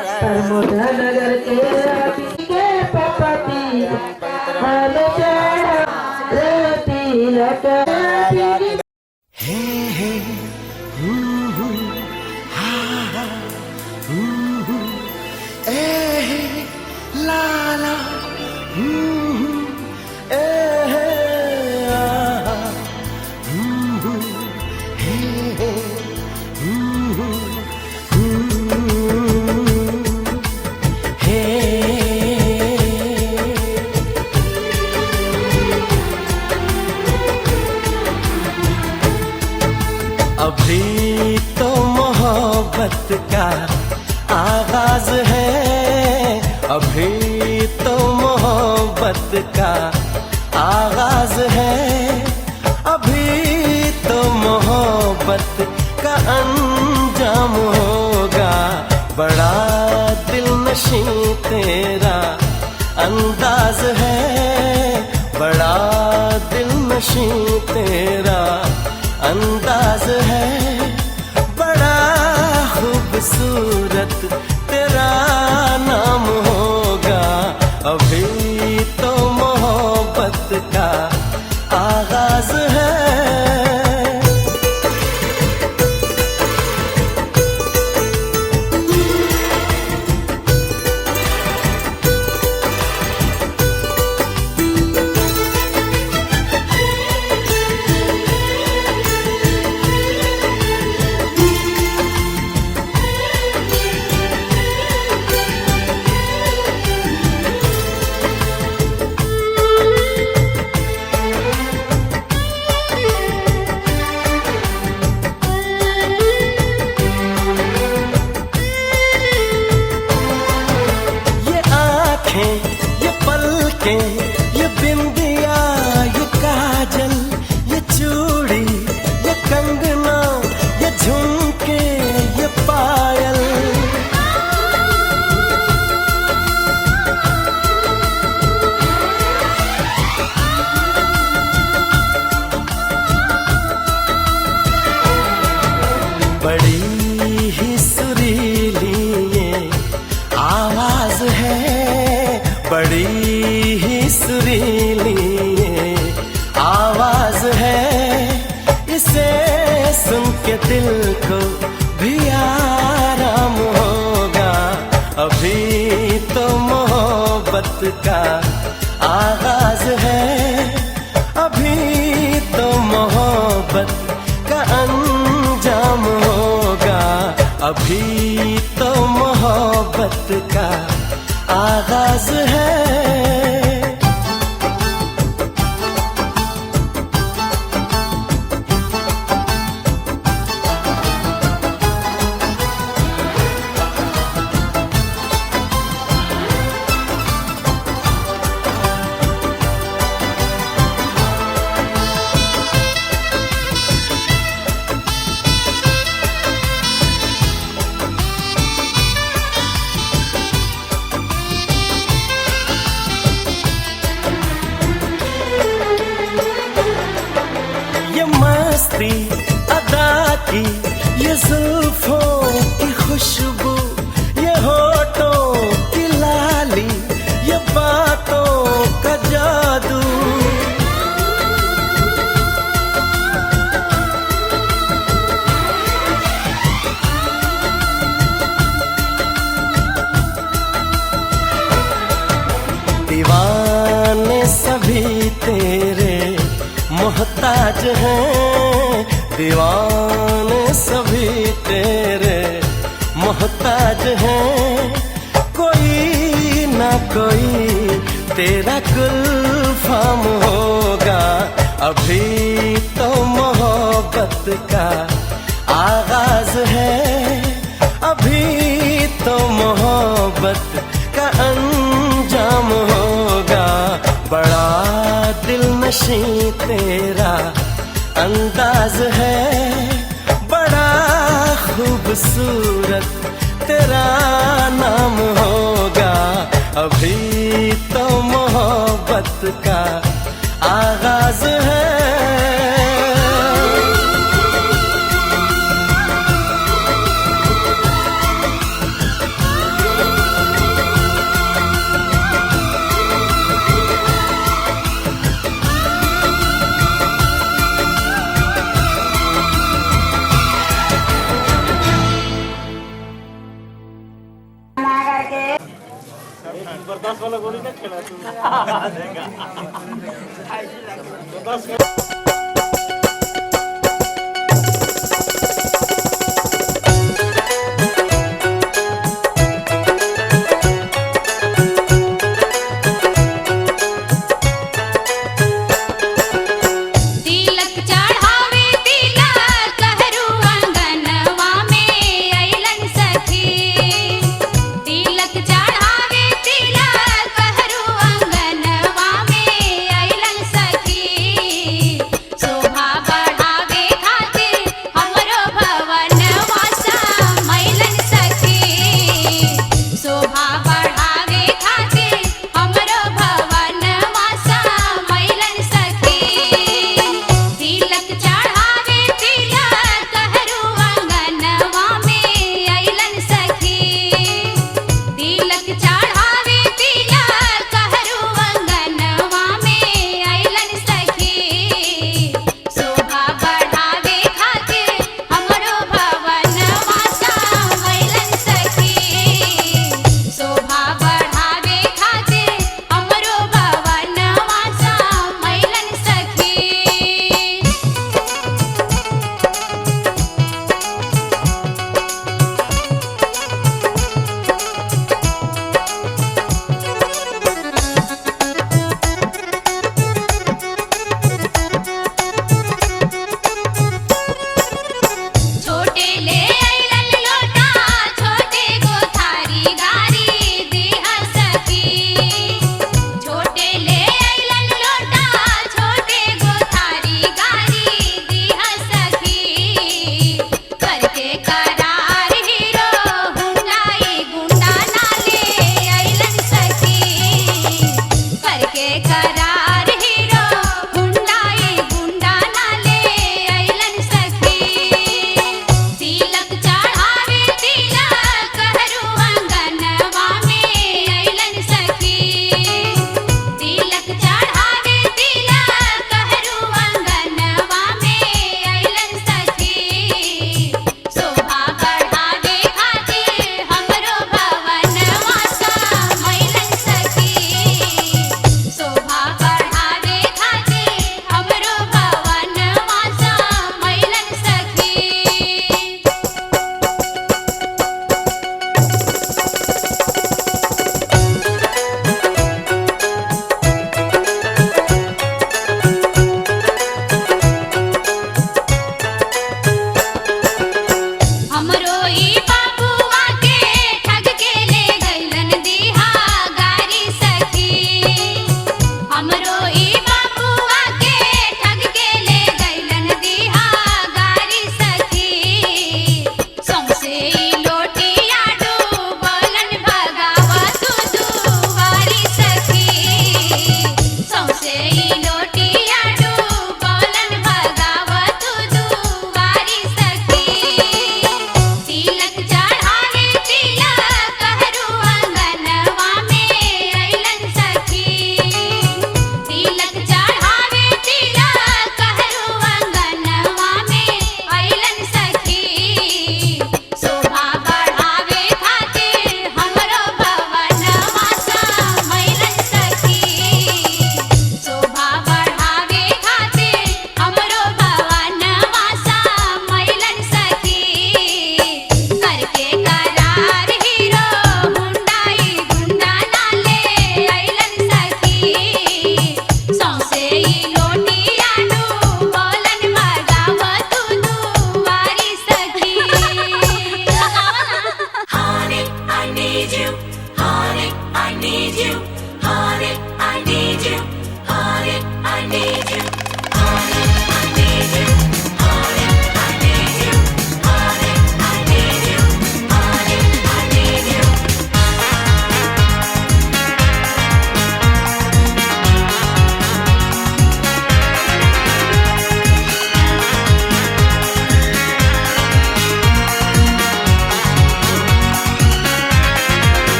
मोठा नगर के पपती हे हे हा हा ए ला ला ए आ हे अभी तो मोहब्बत का आगाज है, अभी तो मोहब्बत का आगाज है, अभी तो मोहब्बत का अंजाम होगा। बड़ा दिलनशी तेरा अंदाज है, बड़ा दिलनशी तेरा अंदाज है, बड़ा खूबसूरत तेरा नाम होगा। अभी तो मोहब्बत का आगाज है। ये पलकें, ये बिंदिया, ये काजल, ये चूड़ी, ये कंगना, ये झुमके, ये पायल, बड़ी ही सुरीली ये आवाज है, बड़ी ही सुरीली ये आवाज है। इसे सुन के दिल को भी आराम होगा। अभी तो मोहब्बत का आगाज है, अभी तो मोहब्बत का अंजाम होगा। अभी तो मोहब्बत का आगाज है। अदा की ये जुल्फों की खुशबू, ये होठों की लाली, ये बातों का जादू, दीवाने सभी तेरे मोहताज हैं, दीवाने सभी तेरे मोहताज हैं। कोई ना कोई तेरा गुलफाम होगा। अभी तो मोहब्बत का आगाज है, अभी तो मोहब्बत का अंजाम होगा। बड़ा दिलनशी तेरा अंदाज है, बड़ा खूबसूरत तेरा नाम होगा। अभी तो मोहब्बत का आगाज है। के बर्दाश्त वाला गोली ना खेला तू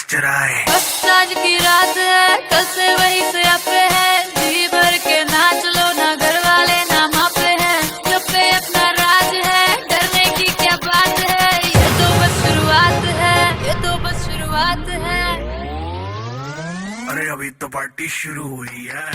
चराए। आज की रात है, कल से वही से पे है, जी भर के नाच लो ना, घर वाले ना मापे हैं, जो पे अपना राज है, डरने की क्या बात है, ये तो बस शुरुआत है, ये तो बस शुरुआत है। अरे अभी तो पार्टी शुरू हुई है।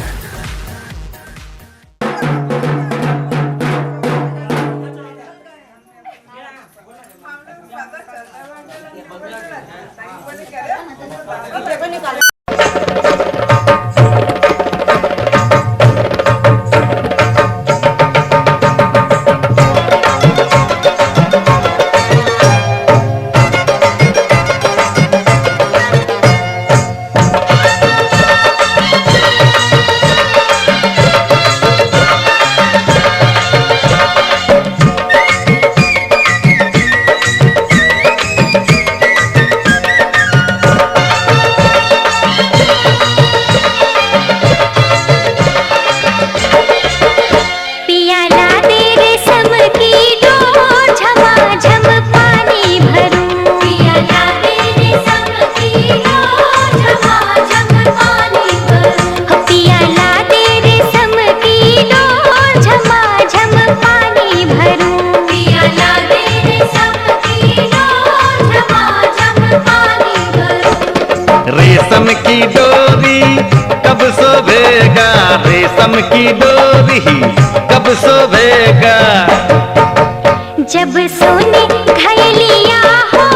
रेशम की डोरी कब सोभेगा, रेशम की डोरी कब सोभेगा। जब सोने घायलिया हो